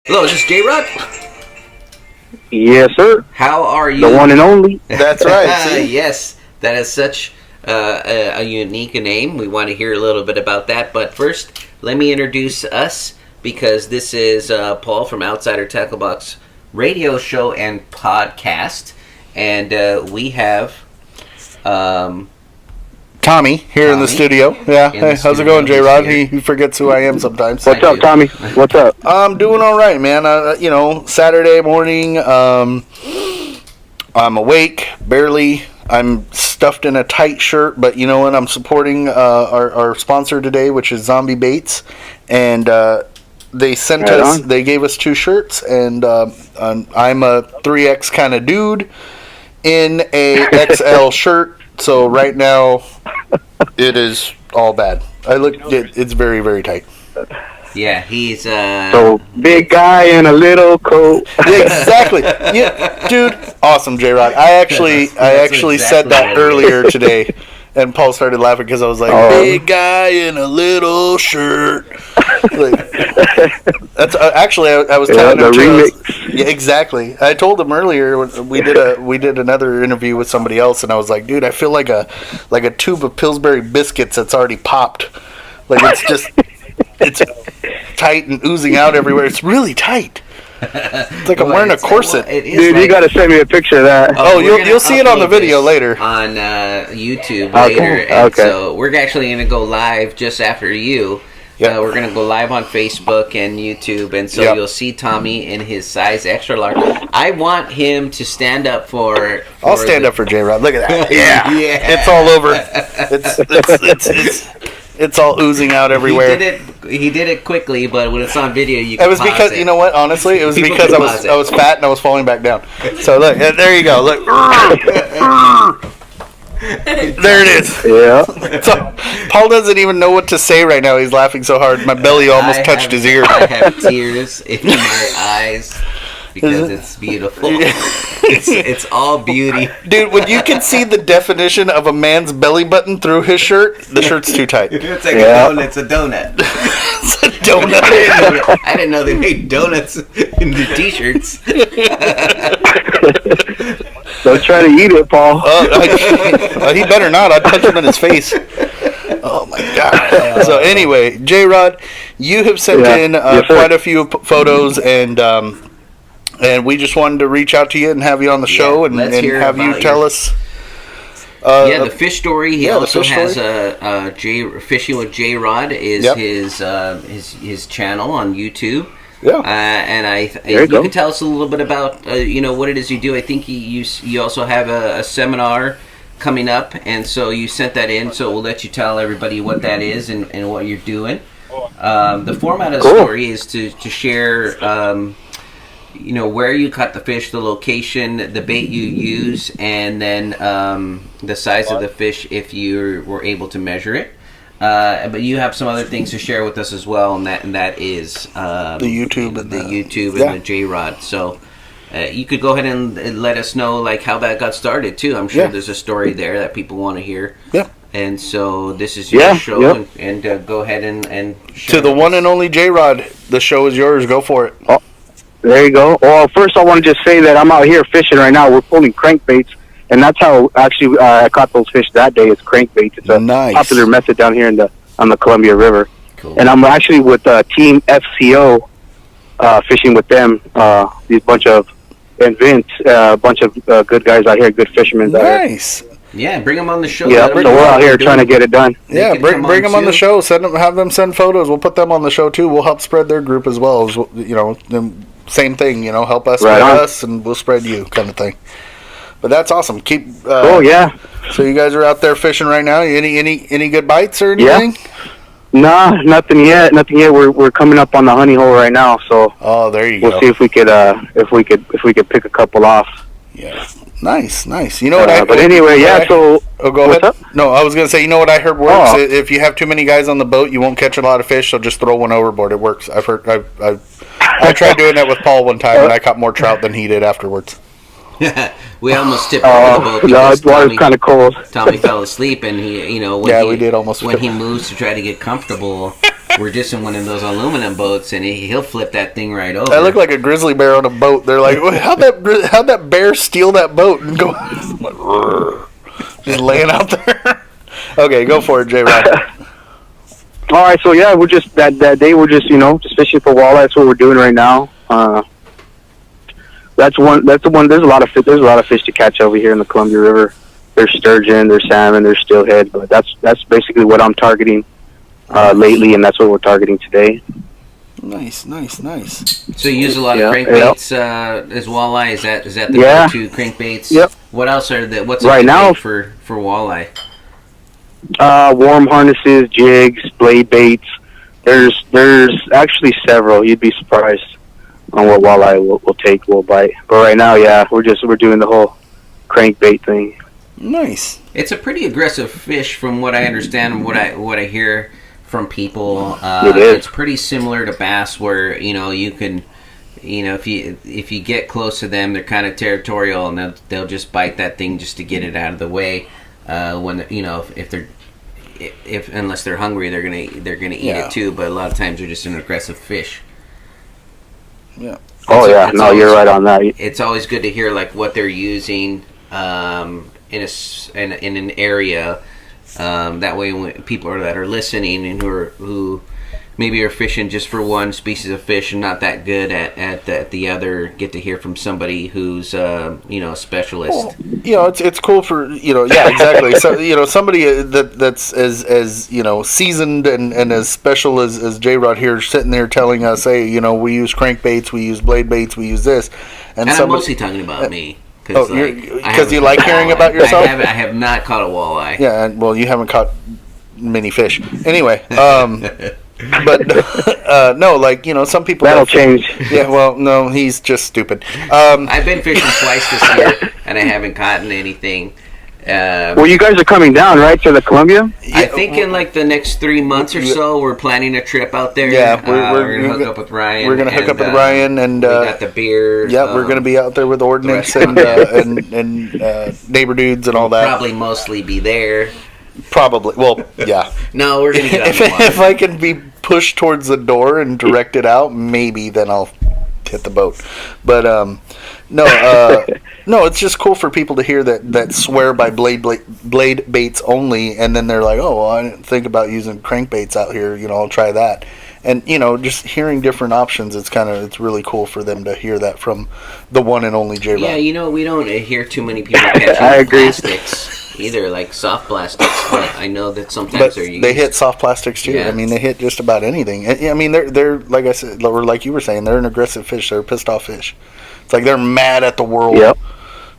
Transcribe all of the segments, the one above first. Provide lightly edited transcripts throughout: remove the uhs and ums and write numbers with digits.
Hello, is this Jrod? Yes, sir. How are you? The one and only. That's right. Yes, that is such a unique name. We want to hear a little bit about that. But first, let me introduce us, because this is Paul from Outsider Tackle Box radio show and podcast. And we have Tommy here in the studio. Yeah. Hey, how's it going, Jrod? He forgets who I am sometimes. What's up, Tommy? What's up? I'm doing all right, man. Saturday morning, I'm awake, barely. I'm stuffed in a tight shirt, but you know what? I'm supporting our sponsor today, which is Zombie Baits, and they sent us. They gave us 2 shirts, and I'm a 3X kind of dude in a XL shirt. So right now, it is all bad. It's very, very tight. Yeah, he's so big guy in a little coat. Exactly. Yeah, dude. Awesome, Jrod. I actually exactly said that earlier today, and Paul started laughing because I was like, "Big guy in a little shirt." That's actually I was telling him too. Yeah, exactly. I told him earlier we did another interview with somebody else, and I was like, "Dude, I feel like a tube of Pillsbury biscuits that's already popped. Like it's tight and oozing out everywhere. It's really tight. It's like I'm wearing a corset." Dude, you got to send me a picture of that. Oh, you'll see it on the video later on YouTube later. And so we're actually going to go live just after you. Yep. We're going to go live on Facebook and YouTube, and so you'll see Tommy in his size extra large. I want him to stand up for I'll stand up for Jrod. Look at that. Yeah. It's all over. It's all oozing out everywhere. He did it quickly, but when it's on video, you can It was because, you know what, honestly, it was because I was fat and I was falling back down. So look, there you go. Look. There it is. Yeah. So, Paul doesn't even know what to say right now. He's laughing so hard. My belly almost touched his ear. I have tears in my eyes because it's beautiful. It's all beauty. Dude, when you can see the definition of a man's belly button through his shirt, the shirt's too tight. It's like a donut. It's a donut. It's a donut. I didn't know they made donuts in the t-shirts. Don't try to eat it, Paul. He better not. I'd punch him in his face. Oh, my God. So, anyway, Jrod, you have sent in quite a few photos, and we just wanted to reach out to you and have you on the show and have you tell us. The fish story. He also has Fishing with Jrod is his channel on YouTube. Yeah, and you can tell us a little bit about what it is you do. I think you also have a seminar coming up, and so you sent that in. So we'll let you tell everybody what that is and what you're doing. The format of the story is to share, where you caught the fish, the location, the bait you use, and then the size of the fish if you were able to measure it. But you have some other things to share with us as well, and that is the YouTube and the Jrod. So you could go ahead and let us know how that got started too. I'm sure there's a story there that people want to hear. Yeah. And so this is your show, and go ahead and share to the one and only Jrod. The show is yours. Go for it. Oh, there you go. Well, first I want to just say that I'm out here fishing right now. We're pulling crankbaits. And that's how actually I caught those fish that day. It's crankbait. It's a popular method down here on the Columbia River. Cool. And I'm actually with Team FCO, fishing with them. These bunch of good guys out here, good fishermen. Nice. Yeah, bring them on the show. Yeah, so we're out here trying to get it done. Yeah, bring them on the show. Have them send photos. We'll put them on the show too. We'll help spread their group as well. As same thing. Help us spread us, and we'll spread you, kind of thing. But that's awesome. Keep. So you guys are out there fishing right now. Any good bites or anything? Yeah. Nah, nothing yet. We're coming up on the honey hole right now. So. Oh, there you go. We'll see if we could pick a couple off. Yeah. Nice. You know what But anyway, so. Oh, go ahead. Up? No, I was gonna say. You know what I heard works. If you have too many guys on the boat, you won't catch a lot of fish. So just throw one overboard. It works. I've heard. I tried doing that with Paul one time, and I caught more trout than he did afterwards. We almost tipped over the boat because the water's kind of cold. Tommy fell asleep, and he, we did almost. When he moves to try to get comfortable, we're just in one of those aluminum boats, and he'll flip that thing right over. I look like a grizzly bear on a boat. They're like, how'd that bear steal that boat and go just laying out there? Okay, go for it, J-Rod. All right, so yeah, we're just that day. We're just just fishing for walleye. That's what we're doing right now. That's the one. There's a lot of fish to catch over here in the Columbia River. There's sturgeon, there's salmon, there's steelhead. But that's basically what I'm targeting lately, and that's what we're targeting today. Nice. So you use a lot of crankbaits as walleye. Is that the go-to crankbaits? Yep. What else are the what's right now for walleye? Worm harnesses, jigs, blade baits. There's actually several. You'd be surprised on what walleye will bite. But right now, we're doing the whole crankbait thing. Nice. It's a pretty aggressive fish, from what I understand and what I hear from people. It is. It's pretty similar to bass, where you can, if you get close to them, they're kind of territorial, and they'll just bite that thing just to get it out of the way. When unless they're hungry, they're gonna eat it too. But a lot of times they're just an aggressive fish. Yeah. You're right on that. It's always good to hear like what they're using in an area. That way, when people that are listening and who maybe are fishing just for one species of fish and not that good at the other, get to hear from somebody who's a specialist. Well, it's cool for exactly. So somebody that's as seasoned and as special as J-Rod here, sitting there telling us, hey, we use crankbaits, we use blade baits, we use this, and I'm mostly talking about me. Because you like hearing about yourself? I have not caught a walleye. Yeah, well, you haven't caught many fish. Anyway, but no, some people... That'll change. Yeah, well, no, he's just stupid. I've been fishing twice this year, and I haven't caught anything. Well, you guys are coming down, right, to the Columbia? I think in the next 3 months or so, we're planning a trip out there. Yeah, we're going to hook up with Ryan. We're going to hook up with Ryan, and we got the beer. Yeah, we're going to be out there with ordnance and neighbor dudes and all that. Probably mostly be there. Probably. Well, yeah. No, we're going to get out the water. If I can be pushed towards the door and directed out, maybe then I'll hit the boat. But no, it's just cool for people to hear that swear by blade baits only, and then they're like, oh, well, I didn't think about using crankbaits out here. I'll try that. And just hearing different options, it's really cool for them to hear that from the one and only J-Rod. Yeah, we don't hear too many people catching plastics either, like soft plastics. But I know that sometimes they're used. They hit soft plastics too. Yeah. I mean, they hit just about anything. I mean, they're like I said, or like you were saying, they're an aggressive fish. They're a pissed off fish. It's like they're mad at the world. Yep.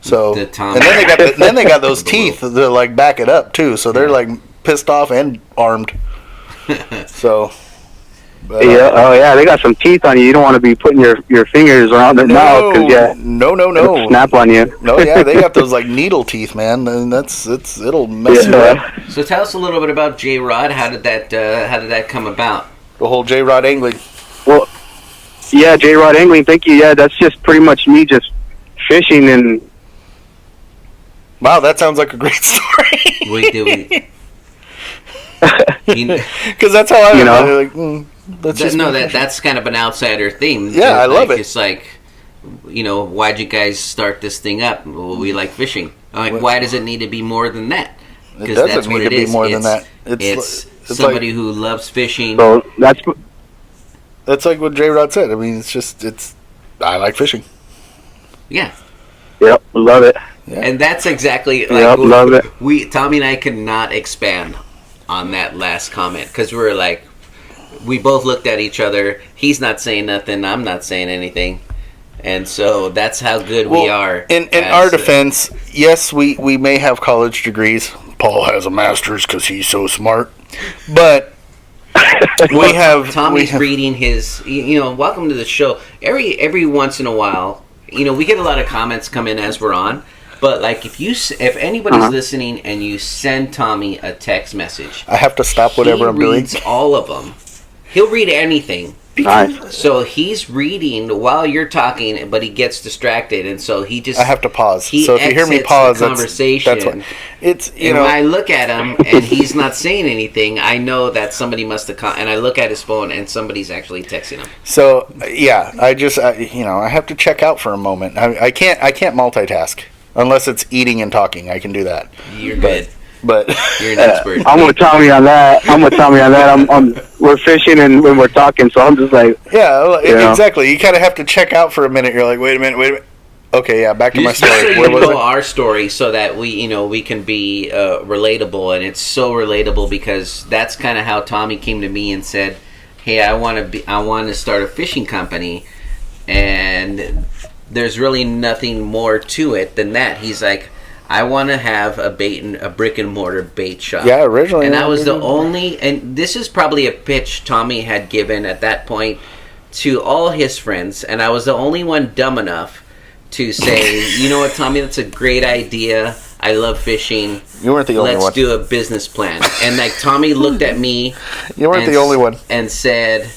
So and then they got those teeth that like back it up too. So they're like pissed off and armed. So. But, they got some teeth on you. You don't want to be putting your fingers around their mouth because no, it'll snap on you. No, yeah, they got those like needle teeth, man, and it'll mess you up. So tell us a little bit about Jrod. How did that come about? The whole Jrod Angling. Well, yeah, Jrod Angling. Thank you. Yeah, that's just pretty much me just fishing and. Wow, that sounds like a great story. We do. Because that's how I that's kind of an outsider theme. Yeah, I love it. It's like, why'd you guys start this thing up? Well, we like fishing. I'm like, why does it need to be more than that? Because that's what it is. Be more than that. It's somebody like, who loves fishing. So that's like what Jrod said. I mean, I like fishing. Yeah. Yep, love it. Yeah. And that's exactly like love it. Tommy and I could not expand on that last comment because we both looked at each other. He's not saying nothing. I'm not saying anything. And so that's how good we are. In our defense, yes, we may have college degrees. Paul has a master's because he's so smart. But we have... Tommy's reading his... welcome to the show. Every once in a while, we get a lot of comments come in as we're on. But if anybody's listening and you send Tommy a text message, I have to stop whatever I'm doing. He reads all of them. He'll read anything. Nice. So he's reading while you're talking, but he gets distracted, and so he just. I have to pause. He So if you hear me exits pause, the conversation. that's what. It's When I look at him and he's not saying anything, I know that somebody must have. And I look at his phone and somebody's actually texting him. So yeah, I have to check out for a moment. I can't multitask unless it's eating and talking. I can do that. You're good. But You're an expert. I'm gonna Tommy on that. We're fishing and when we're talking, so I'm just like, exactly. You kind of have to check out for a minute. You're like, wait a minute. Okay, yeah, back to my story. Where was it? Our story, so that we can be relatable, and it's so relatable because that's kind of how Tommy came to me and said, "Hey, I want to start a fishing company," and there's really nothing more to it than that. He's like, I want to have a brick and mortar bait shop. Yeah, originally. And I was the only, and this is probably a pitch Tommy had given at that point to all his friends, and I was the only one dumb enough to say, you know what, Tommy, that's a great idea. I love fishing. You weren't the only one. Let's do a business plan. And like Tommy looked at me. You weren't the only one. And said,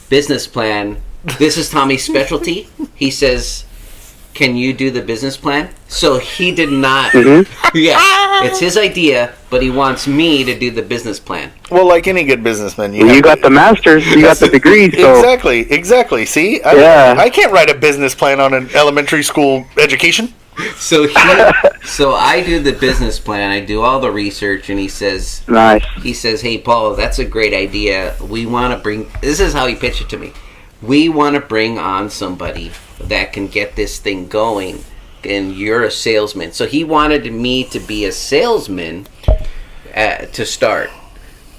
business plan. This is Tommy's specialty. He says, can you do the business plan? So he did not. Mm-hmm. Yeah, it's his idea, but he wants me to do the business plan. Well, like any good businessman, you got the master's, you got the degree. So. Exactly. See, I can't write a business plan on an elementary school education. So I do the business plan. I do all the research, and he says, nice. He says, hey, Paul, that's a great idea. We want to bring. This is how he pitched it to me. We want to bring on somebody that can get this thing going, and you're a salesman. So he wanted me to be a salesman to start,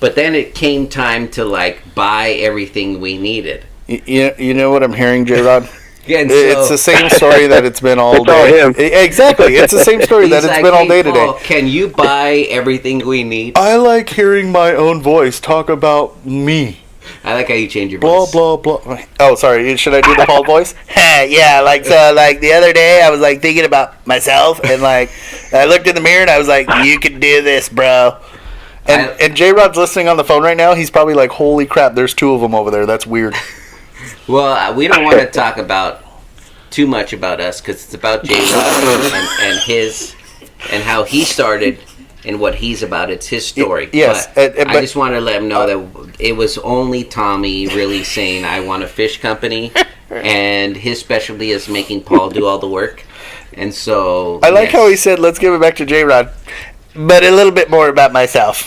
but then it came time to like buy everything we needed. You know what I'm hearing, Jrod? Yeah, it's the same story that it's been all day. All exactly, it's the same story that it's been all day today. Paul, can you buy everything we need? I like hearing my own voice talk about me. I like how you change your voice. Blah, blah, blah. Oh, sorry. Should I do the Paul voice? Yeah, like the other day I was like thinking about myself and like I looked in the mirror and I was like, you can do this, bro. And J-Rod's listening on the phone right now. He's probably like, holy crap, there's two of them over there. That's weird. Well, we don't want to talk about too much about us because it's about J-Rod and his and how he started and what he's about. It's his story. Yes. But I just want to let him know that it was only Tommy really saying, I want a fish company, and his specialty is making Paul do all the work. And so... I like how he said, let's give it back to J-Rod, but a little bit more about myself.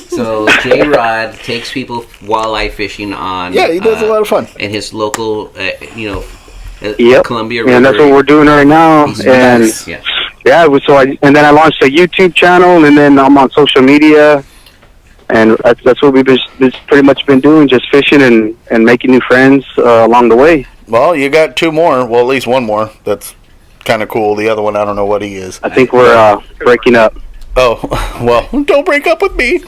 So J-Rod takes people walleye fishing on... Yeah, he does a lot of fun. In his local, Columbia River. And that's what we're doing right now. Nice. Yeah, and then I launched a YouTube channel, and then I'm on social media, and that's what we've pretty much been doing, just fishing and making new friends along the way. Well, you got two more. Well, at least one more. That's kind of cool. The other one, I don't know what he is. I think we're breaking up. Oh, well, don't break up with me.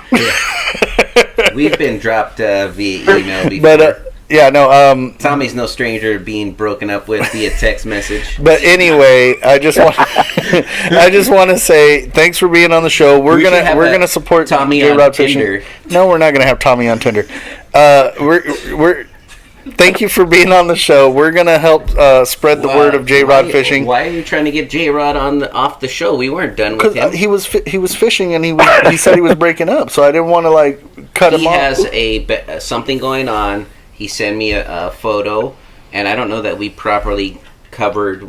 Yeah. We've been dropped via email before. But, yeah, no. Tommy's no stranger to being broken up with via text message. But anyway, I just want to say thanks for being on the show. We're gonna support Tommy Jrod on Fishing. Tinder. No, we're not gonna have Tommy on Tinder. Thank you for being on the show. We're gonna help spread the word of Jrod Fishing. Why are you trying to get Jrod off the show? We weren't done with him. He was fishing and he said he was breaking up, so I didn't want to cut him off. He has something going on. He sent me a photo, and I don't know that we properly covered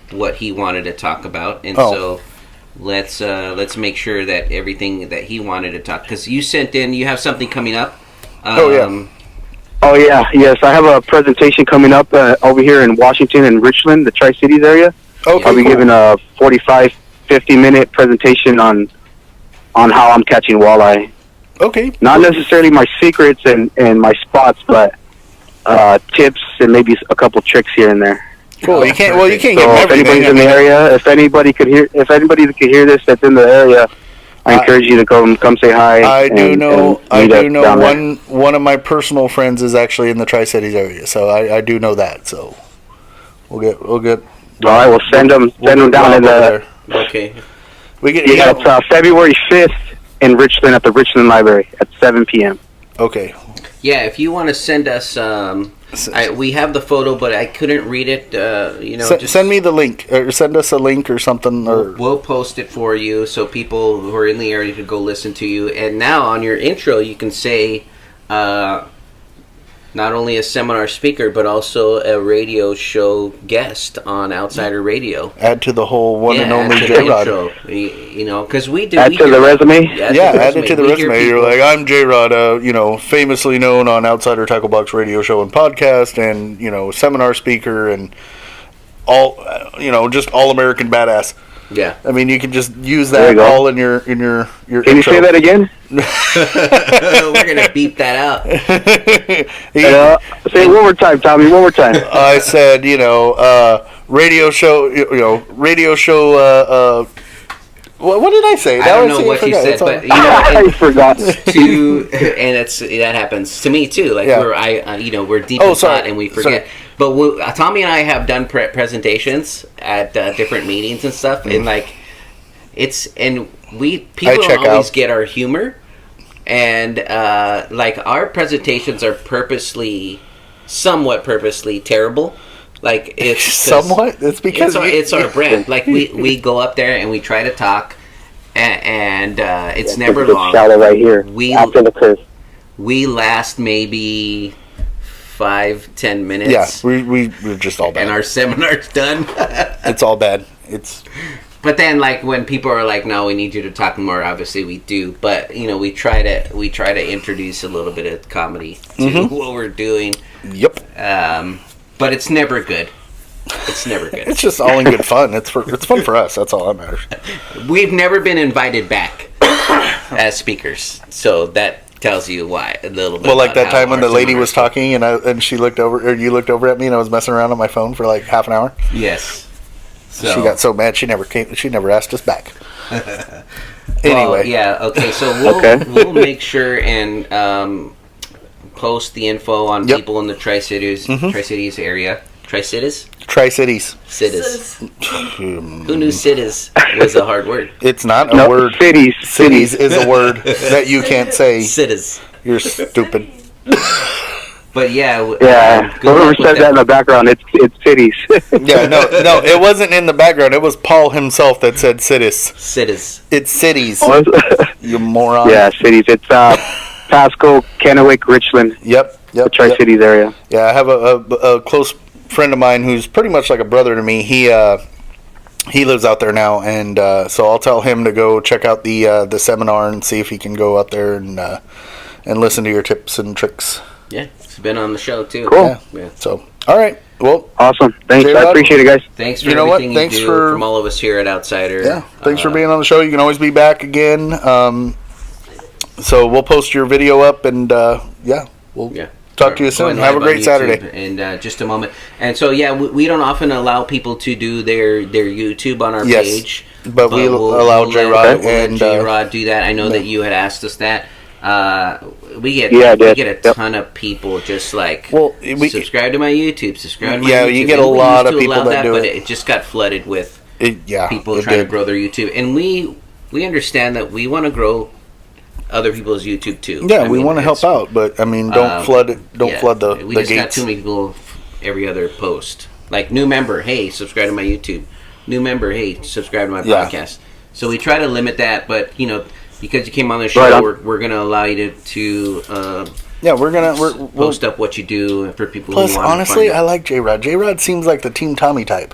what he wanted to talk about, and so let's make sure that everything that he wanted to talk. Because you sent in, you have something coming up. Oh yeah, yes. I have a presentation coming up over here in Washington and Richland, the Tri-Cities area. Okay, I'll be giving a 45, 50-minute presentation on how I'm catching walleye. Okay. Not necessarily my secrets and my spots, but tips and maybe a couple tricks here and there. Cool. You can't. Well, you can't so give if everything. anybody's in the area, if anybody could hear this that's in the area, I encourage you to come say hi. I do know one of my personal friends is actually in the Tri-Cities area, so I do know that. So we'll get. All right, we'll send them down in the. Okay. It's February 5th in Richland at the Richland Library at 7 p.m. Okay. Yeah, if you want to send us, we have the photo, but I couldn't read it. Send me the link, or send us a link or something. Or we'll post it for you, so people who are in the area can go listen to you. And now on your intro, you can say not only a seminar speaker, but also a radio show guest on Outsider Radio. Add to the whole one and only Jrod. Because we do. Add to the resume? Add it to the resume. You're like, I'm Jrod, famously known on Outsider Tackle Box Radio Show and podcast, and, seminar speaker, and all, just all-American badass. Yeah. I mean, you can just use that all in your Can intro. you say that again? We're going to beep that out. Say it one more time, Tommy, one more time. I said, radio show, what did I say? I don't know what you said, but I forgot. And that happens to me too. Like we're deep in thought and we forget. Sorry. But Tommy and I have done presentations at different meetings and stuff, and people don't always get our humor, and our presentations are somewhat purposely terrible. Like it's somewhat. It's because it's our brand. Like we go up there and we try to talk, and it's never long. Shallow right here. After the curve. We last maybe 5-10 minutes. Yeah, we're just all bad. And our seminar's done. It's all bad. But then, when people are like, "No, we need you to talk more," obviously we do. But we try to introduce a little bit of comedy to what we're doing. Yep. But it's never good. It's never good. It's just all in good fun. It's fun for us. That's all that matters. We've never been invited back as speakers, so that tells you why a little bit. Well, like that time when the lady was talking and she looked over, or you looked over at me, and I was messing around on my phone for like half an hour. Yes. So she got so mad she never came. She never asked us back. Anyway. Yeah. Okay. So we'll make sure and post the info on people in the Tri-Cities area. Tri-Cities? Tri-Cities. Cities. Who knew cities was a hard word? It's not a word. Cities. Cities is a word that you can't say. Cities. You're stupid. But whoever said that in the background, it's cities. Yeah, no, it wasn't in the background. It was Paul himself that said cities. Cities. It's cities. You moron. Yeah, cities. It's Pasco, Kennewick, Richland. Yep. The Tri-Cities area. Yeah, I have a close friend of mine who's pretty much like a brother to me. He lives out there now, and so I'll tell him to go check out the seminar and see if he can go out there and listen to your tips and tricks. Yeah, it's been on the show too. Cool. Yeah. So, all right. Well, awesome. Thanks. I appreciate it, guys. Thanks for everything you do from all of us here at Outsider. Yeah. Thanks for being on the show. You can always be back again. So we'll post your video up, and we'll talk to you soon. Have a great Saturday. In just a moment. And so we don't often allow people to do their YouTube on our page, but we'll allow Jrod and Jrod do that. I know that you had asked us that. We get a ton of people just subscribe to my YouTube, subscribe to my YouTube. Yeah, you get a lot of people that do it. But it just got flooded with people trying to grow their YouTube, and we understand that we want to grow other people's YouTube too. Yeah, we want to help out, but I mean, don't flood it. Don't flood the gates. We just got too many people every other post. Like new member, hey, subscribe to my YouTube. New member, hey, subscribe to my podcast. So we try to limit that, but because you came on the show, we're going to allow you to we'll post up what you do for people plus, who want honestly, I like Jrod. Jrod seems like the Team Tommy type.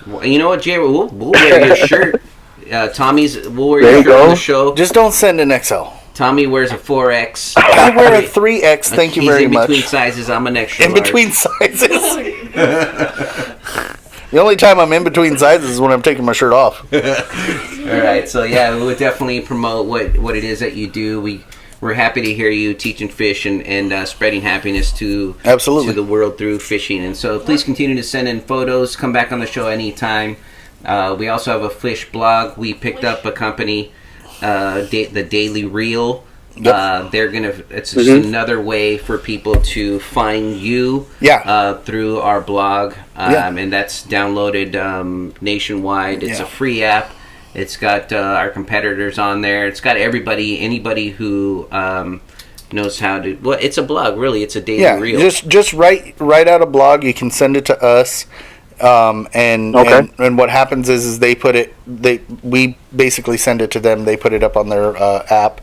Well, you know what, Jrod? We'll wear your shirt. We'll wear your shirt on the show. Just don't send an XL. Wears a 4X. I wear a 3X, thank you very much. In between sizes, I'm an extra large. In between sizes? The only time I'm in between sizes is when I'm taking my shirt off. All right, so we would definitely promote what it is that you do. We're happy to hear you teaching fish and spreading happiness to the world through fishing. And so please continue to send in photos. Come back on the show anytime. We also have a fish blog. We picked up a company, the Daily Reel. It's just another way for people to find you through our blog, and that's downloaded nationwide. It's a free app. It's got our competitors on there. It's got anybody who knows how to. Well, it's a blog, really. It's a daily reel. Just write out a blog. You can send it to us. And what happens is we basically send it to them. They put it up on their app,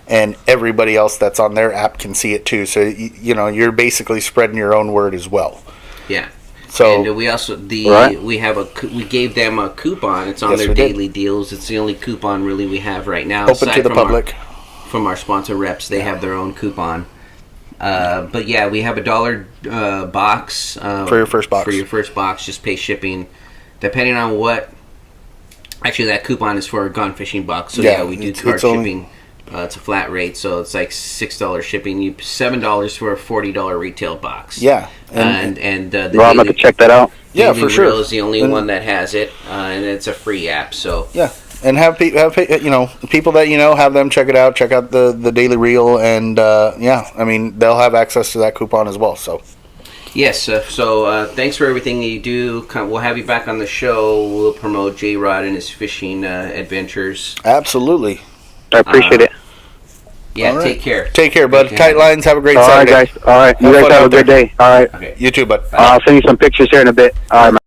and everybody else that's on their app can see it too. So you're basically spreading your own word as well. Yeah. So and we also we gave them a coupon. It's on their daily deals. It's the only coupon really we have right now. Open to the public. From our sponsor reps, they have their own coupon. But yeah, we have $1 box for your first box. For your first box, just pay shipping, depending on what. Actually, that coupon is for a gone fishing box. So yeah, we do charge shipping. It's a flat rate, so it's like $6 shipping. You $7 for a $40 retail box. Yeah, I'm about to check that out. Yeah, for sure. Is the only one that has it, and it's a free app. So yeah. And have people that have them check it out, check out the daily reel, and I mean they'll have access to that coupon as well. So yes, so thanks for everything that you do. We'll have you back on the show. We'll promote Jrod and his fishing adventures. Absolutely, I appreciate it. Yeah, take care. Take care, bud. Tight lines. Have a great Saturday. All right, guys. All right, you guys have a good day. All right. Okay. You too, bud. I'll send you some pictures here in a bit. All right, man.